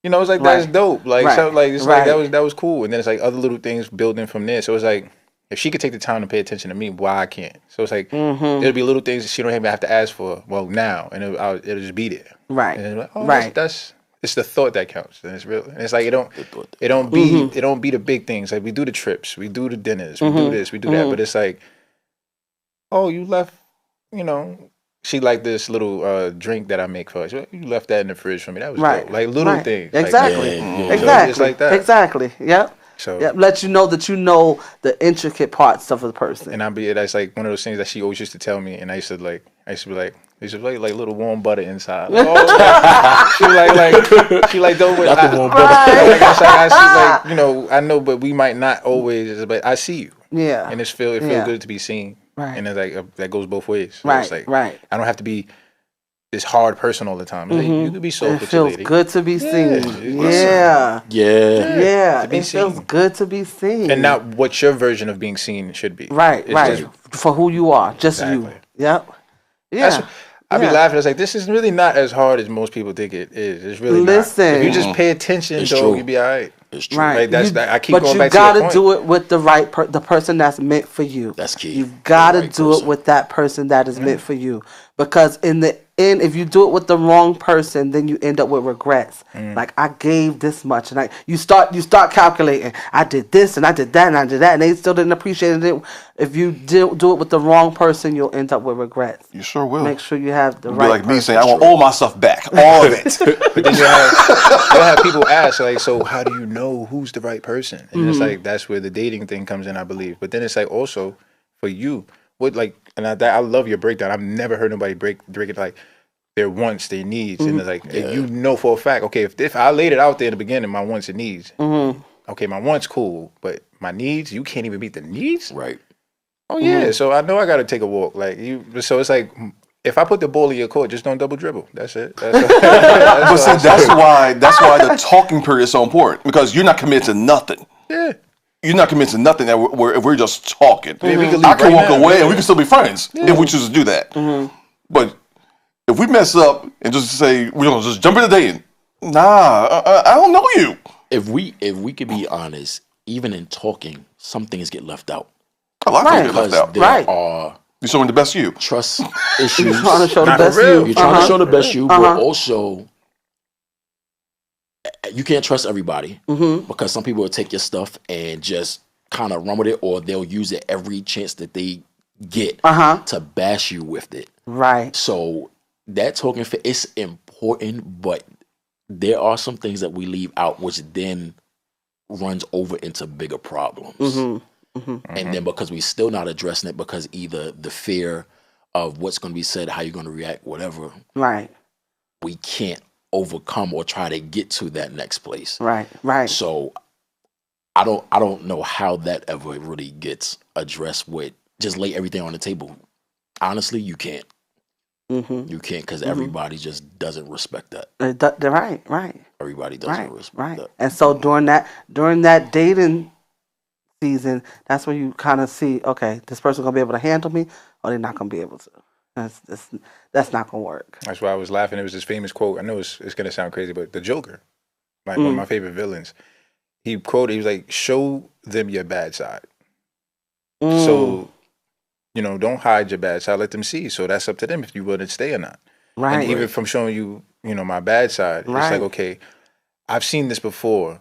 it's like, that's dope. Like, so like, it's like, that was cool. And then it's like other little things building from there. So it's like, if she could take the time to pay attention to me, why I can't? So it's like, there'll be little things that she don't even have to ask for. Well, now, and it'll just be there. Right. And like, that's it's the thought that counts, and it's real. And it's like, it don't be the big things. Like, we do the trips, we do the dinners, we do this, we do that. But it's like, oh, you left, she liked this little drink that I make for her. She, you left that in the fridge for me. That was dope. Like little things. Exactly. Like, Exactly. It's like that. Exactly. Yep. So let you know that you know the intricate parts of a person. And that's like one of those things that she always used to tell me, and I used to be like little warm butter inside. Like, she like don't wait. Not the warm butter. Right. I see, like, I know, but we might not always. But I see you. Yeah. And it feels good to be seen. Right. And it's like that goes both ways. So Right. It's like, Right. I don't have to be this hard person all the time. Like, you can be soulful. It feels good to be seen. Yeah. It feels good to be seen. And not what your version of being seen should be. Right. It's just, for who you are, just Exactly. you. Yep. Yeah. I be laughing. It's like, this is really not as hard as most people think it is. It's really not. If you just pay attention, you'll be all right. It's true. Right. Like, I keep going back to your point. But you gotta point. do it with the right the person that's meant for you. That's key. You've gotta Right do person. it with that person that is meant for you. Because in the end, if you do it with the wrong person, then you end up with regrets. Like, I gave this much, and you start calculating. I did this, and I did that, and I did that, and they still didn't appreciate it. If you do it with the wrong person, you'll end up with regrets. You sure will. Make sure you have the It'll right be like person. me saying, I want all my stuff back. All of it. But then you'll have people ask, like, so how do you know who's the right person? And it's like, that's where the dating thing comes in, I believe. But then it's like, also for you, I love your breakdown. I've never heard nobody break it like their wants, their needs, and it's like, if for a fact, okay, if I laid it out there in the beginning, my wants and needs, okay, my wants cool, but my needs, you can't even meet the needs, Right. Oh yeah, so I know I got to take a walk, like you. So it's like, if I put the ball in your court, just don't double dribble. That's it. But see, that's why the talking period is so important, because you're not committed to nothing. Yeah. You're not committed to nothing that we're just talking. Yeah, we can leave I can right walk now. away and we can still be friends if we choose to do that. But if we mess up and just say we're gonna just jump into dating, I don't know you. If we could be honest, even in talking, some things get left out. A lot of things get Because left out. there are You're showing the best you. trust issues. You're trying to show the Not best for real. you. You're trying to show the best you, but also you can't trust everybody because some people will take your stuff and just kind of run with it, or they'll use it every chance that they get to bash you with it. Right. So that token fit is important, but there are some things that we leave out, which then runs over into bigger problems. And then because we're still not addressing it, because either the fear of what's going to be said, how you're going to react, whatever, Right. we can't overcome or try to get to that next place. Right. Right. So I don't know how that ever really gets addressed with just lay everything on the table. Honestly, you can't. You can't, because everybody just doesn't respect that. Right. Everybody doesn't respect that. And so during that dating season, that's when you kind of see, okay, this person's gonna be able to handle me, or they're not gonna be able to. That's not gonna work. That's why I was laughing. It was this famous quote. I know it's gonna sound crazy, but the Joker, like one of my favorite villains, he was like, "Show them your bad side." So, don't hide your bad side. Let them see. So that's up to them if you want to stay or not. Right. And even from showing you, my bad side, it's like, okay, I've seen this before,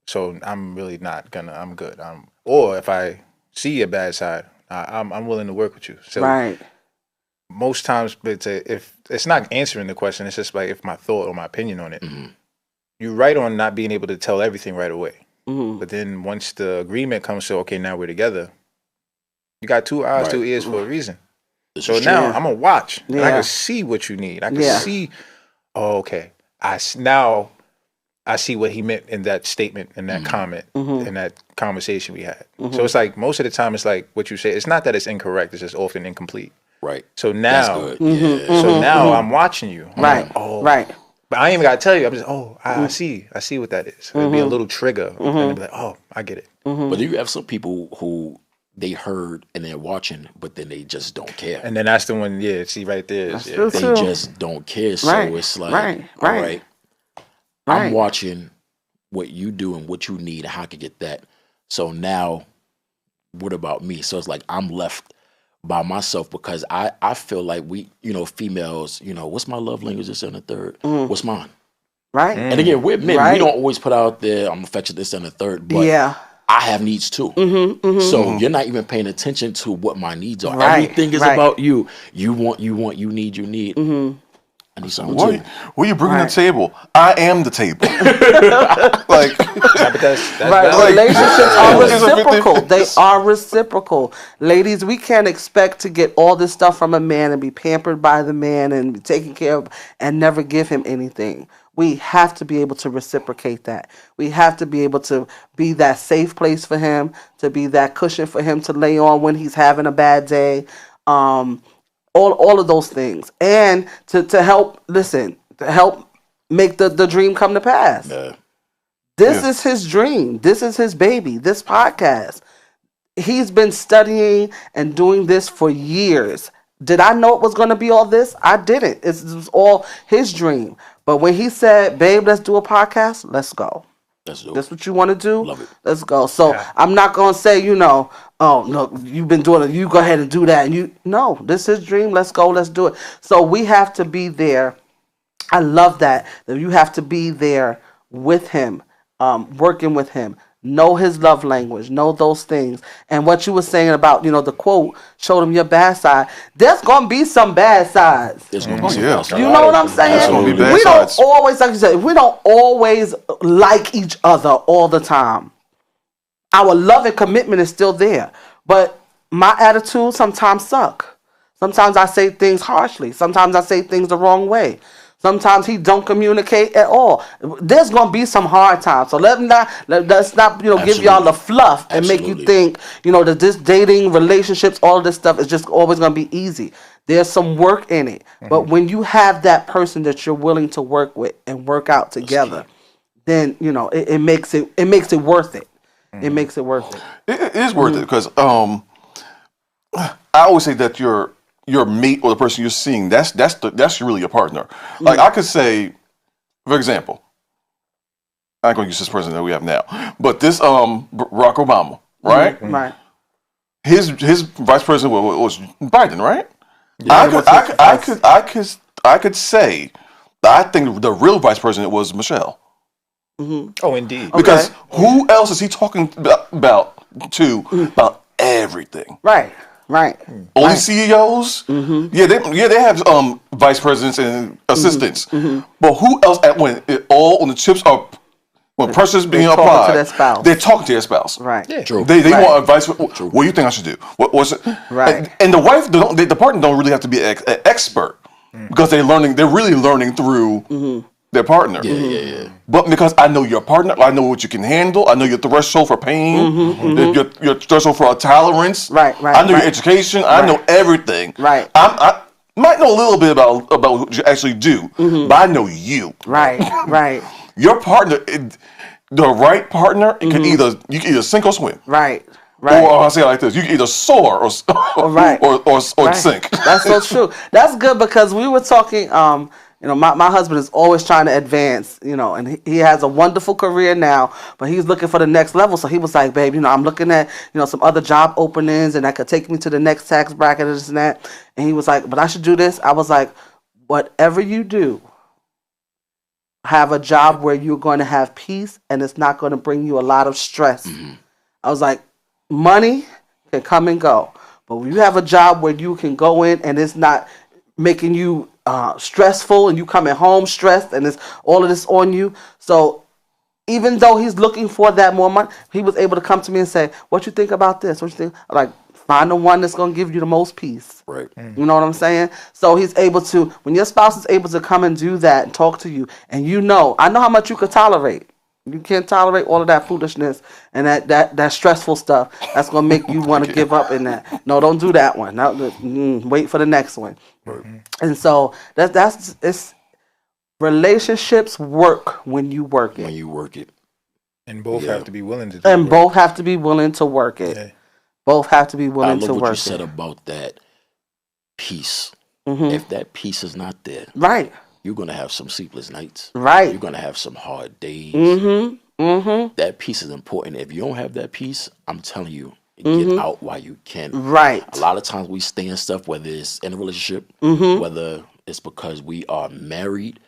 so I'm really not gonna. I'm good. Or if I see your bad side, I'm willing to work with you. So most times, if it's not answering the question, it's just like if my thought or my opinion on it. You're right on not being able to tell everything right away. But then once the agreement comes to, okay, now we're together, you got 2 eyes, 2 ears for a reason. So now I'm gonna watch, and I can see what you need. I can see. Oh, okay. I see what he meant in that statement, in that comment, in that conversation we had. So it's like most of the time, it's like what you say. It's not that it's incorrect; it's just often incomplete. Right. So now, That's good. so now I'm watching you. I'm like, oh, But I ain't even gotta tell you. I'm just, I see what that is. It'd be a little trigger, and it'd be like, oh, I get it. But you have some people who they heard and they're watching, but then they just don't care. And then that's the one, see right there. That's Yeah. true, They too. just don't care. So Right, it's like, right, all right. right, Right. I'm watching what you do and what you need, how I can get that. So now, what about me? So it's like I'm left by myself because I feel like we, females, what's my love language? This and the third. What's mine? Right. And again, we're men. Right. We don't always put out there, I'm affectionate, this and the third. But Yeah. I have needs too. So you're not even paying attention to what my needs are. Right, Everything is right. about you. You want, you need. I need something too. What are you bringing Right. to the table? I am the table. Like, Yeah, but that's Right, valid. relationships are It's a 50 reciprocal. They are reciprocal. Ladies, we can't expect to get all this stuff from a man and be pampered by the man and be taken care of and never give him anything. We have to be able to reciprocate that. We have to be able to be that safe place for him, to be that cushion for him to lay on when he's having a bad day. All of those things. And to help, to help make the dream come to pass. Yeah. This is his dream. This is his baby. This podcast. He's been studying and doing this for years. Did I know it was going to be all this? I didn't. It was all his dream. But when he said, babe, let's do a podcast, let's go. Let's do it. That's what you want to do? Love it. Let's go. So I'm not going to say, oh, no, you've been doing it. You go ahead and do that. No, this is his dream. Let's go. Let's do it. So we have to be there. I love that you have to be there with him, working with him. Know his love language. Know those things. And what you were saying about, the quote, showed him your bad side. There's going to be some bad sides. There's gonna be some yeah. else. You know what I'm saying? There's gonna be bad We sides. don't always, like you said, we don't always like each other all the time. Our love and commitment is still there. But my attitude sometimes suck. Sometimes I say things harshly. Sometimes I say things the wrong way. Sometimes he don't communicate at all. There's gonna be some hard times. So let's not give y'all the fluff and make you think that this dating, relationships, all of this stuff is just always gonna be easy. There's some work in it. But when you have that person that you're willing to work with and work out together, then it makes it worth it. It makes it worth it. it is worth it because I always say that your mate or the person you're seeing, that's really your partner. Like I could say, for example, I'm not going to use this person that we have now, but this Barack Obama, right? Right. His vice president was Biden, right? Yeah. I could say that I think the real vice president was Michelle. Oh, indeed. Because who else is he talking about everything? Right. Right. Only CEOs? Yeah, they have vice presidents and assistants. But who else when the chips are pressure's being talking applied? to their spouse. They're talking to their spouse. Right. Yeah. True. They Right. want advice. What do you think I should do? What's it? Right. And the wife, the partner don't really have to be an expert because they're really learning through their partner. Yeah. But because I know your partner, I know what you can handle. I know your threshold for pain, your threshold for tolerance. Right. I know your education. I know everything. Right. I might know a little bit about what you actually do, but I know you. Right. Right. Your partner, the right partner, you can either sink or swim. Right. Right. Or I'll say it like this: you can either soar Right. or Right. sink. That's so true. That's good because we were talking. My husband is always trying to advance. And he has a wonderful career now, but he's looking for the next level. So he was like, "Babe, I'm looking at some other job openings, and that could take me to the next tax bracket and this and that." And he was like, "But I should do this." I was like, "Whatever you do, have a job where you're going to have peace, and it's not going to bring you a lot of stress." I was like, money can come and go, but when you have a job where you can go in and it's not making you stressful and you coming home stressed and it's all of this on you. So even though he's looking for that more money, he was able to come to me and say, "What you think about this? What you think?" Like, find the one that's going to give you the most peace. Right. You know what I'm saying? So he's able to, when your spouse is able to come and do that and talk to you, and I know how much you could tolerate. You can't tolerate all of that foolishness and that stressful stuff. That's gonna make you want to give up in that. No, don't do that one. Wait for the next one. And so it's relationships work when you work it. When you work it. And both have to be willing to do And work. both have to be willing to work it. Yeah. Both have to be I willing love to what work you said it. about that peace. Mm-hmm. If that peace is not there, Right. you're gonna have some sleepless nights. Right. You're gonna have some hard days. Mm-hmm. Mm-hmm. That peace is important. If you don't have that peace, I'm telling you, Mm-hmm. get out while you can. Right. A lot of times we stay in stuff, whether it's in a relationship, Mm-hmm. whether it's because we are married.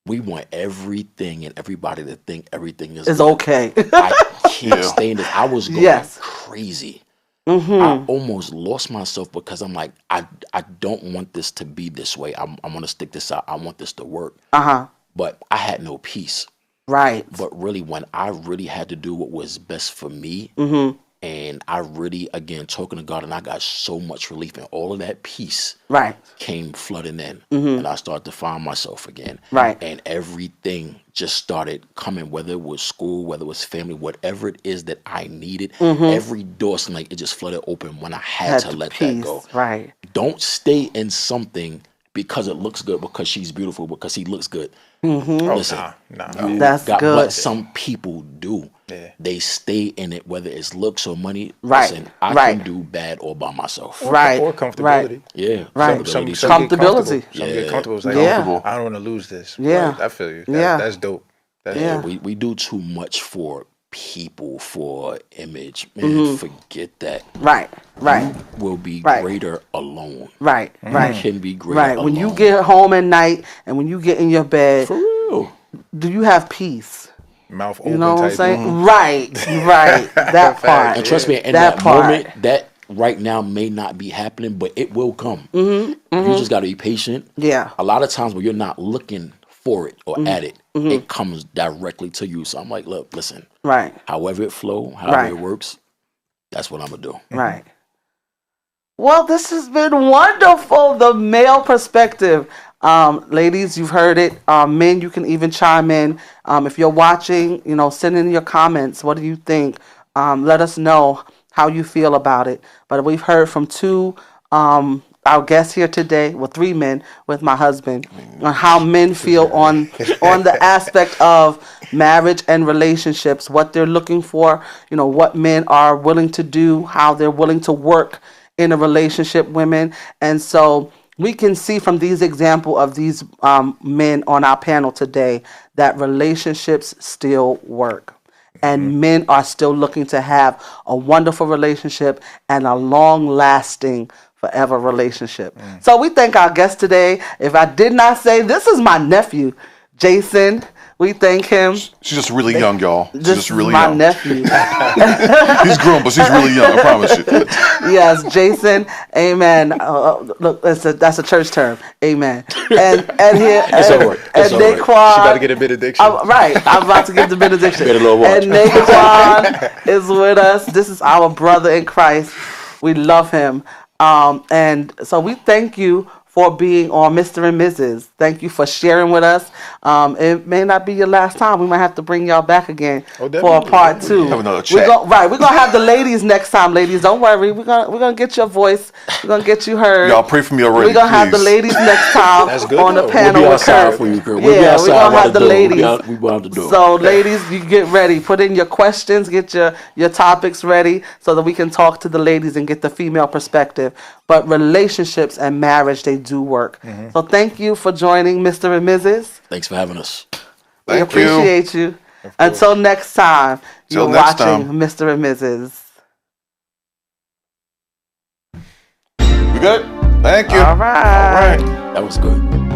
We want everything and everybody to think everything is It's good. okay. I can't stay in this. I was going Yes. crazy. Mm-hmm. I almost lost myself because I'm like, I don't want this to be this way. I want to stick this out. I want this to work. Uh-huh. But I had no peace. Right. But really, when I really had to do what was best for me, Mm-hmm. and I really, again, talking to God, and I got so much relief, and all of that peace Right. came flooding in, Mm-hmm. and I started to find myself again. Right. And everything just started coming, whether it was school, whether it was family, whatever it is that I needed. Every door seemed like it just flooded open when I had to let that go. Right. Don't stay in something because it looks good, because she's beautiful, because he looks good. Mm-hmm. Oh, Listen, nah. you That's got, good. But some people do. Yeah. They stay in it, whether it's looks or money. Right, Listen, I right. can do bad all by myself. Right. Or comfortability. Right. Yeah. Right. Some Comfortability. get Comfortability. comfortable. Some Yeah. get comfortable. It's like, Yeah. oh, I don't want to lose this. Yeah. Right. I feel you. Yeah. That's dope. That's Yeah. dope. We do too much for people, for image. Man, forget that. Right. Right. We'll be Right. greater alone. Right. Right. You can be greater Right. alone. When you get home at night and when you get in your bed, For real. do you have peace? Mouth open You know what I'm type. saying? Right. Right. That part. And trust me, in That that, part. moment, that right now may not be happening, but it will come. You just got to be patient. Yeah. A lot of times when you're not looking for it or at it, it comes directly to you. So I'm like, look, listen, Right. however it flow, however Right. it works, that's what I'm going to do. Right. Well, this has been wonderful. The male perspective. Ladies, you've heard it. Men, you can even chime in. If you're watching, send in your comments. What do you think? Let us know how you feel about it. But we've heard from two our guests here today, well, three men with my husband, on how men feel on the aspect of marriage and relationships, what they're looking for, what men are willing to do, how they're willing to work in a relationship, women. And so we can see from these example of these men on our panel today that relationships still work. And men are still looking to have a wonderful relationship and a long-lasting, forever relationship. So we thank our guest today. If I did not say, this is my nephew, Jason. We thank him. She's just really young, y'all. She's This just is really my young. nephew. He's grown, but she's really young. I promise you. Yes, Jason. Amen. Look, that's a church term. Amen. And here, It's all right. It's all right. Naquan. She about to get a benediction. Right, I'm about to give the benediction. Better little watch. And Naquan is with us. This is our brother in Christ. We love him. And so we thank you for being on Mr&Mrs. Thank you for sharing with us. It may not be your last time. We might have to bring y'all back again for a definitely. part two. Have another We're chat. we're gonna have the ladies next time, ladies. Don't worry. We're gonna get your voice. We're gonna get you heard. Y'all pray for me already, We're gonna have the please. ladies next time That's good, on the though. panel We'll be with outside Kurt. for you, Kurt. We'll be Yeah, we're outside gonna by have the door. ladies. We will have the door. So, ladies, you get ready. Put in your questions. Get your topics ready so that we can talk to the ladies and get the female perspective. But relationships and marriage, they do work. So thank you for joining Mr&Mrs. Thanks for having us. We Thank you. appreciate you. Until next time, Till you're next watching time. Mr&Mrs. We good? Thank you. All right. All right. That was good.